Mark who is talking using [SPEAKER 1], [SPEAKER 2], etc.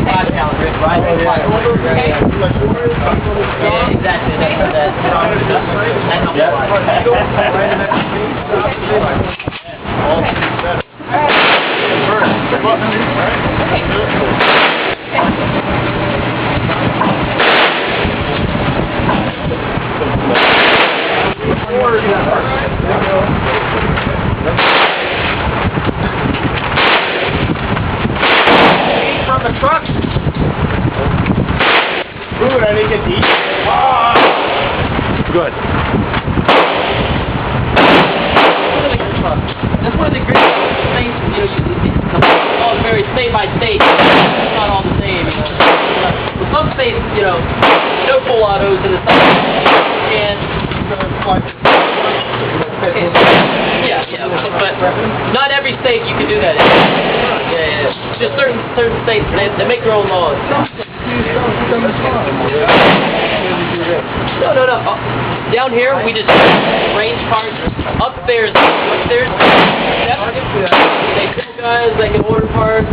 [SPEAKER 1] 5 count, Rick, right? Yeah, exactly. That
[SPEAKER 2] From the truck. Dude, I didn't get to eat.
[SPEAKER 3] Good.
[SPEAKER 1] That's one of the great things, it's all very state by state. It's not all the same, you know. With some states, you know, no full autos in the south. And but not every state you can do that in. Yeah. Just certain states, they make their own laws. No. Down here, we just range cars upstairs. They kill guys, they can order parts.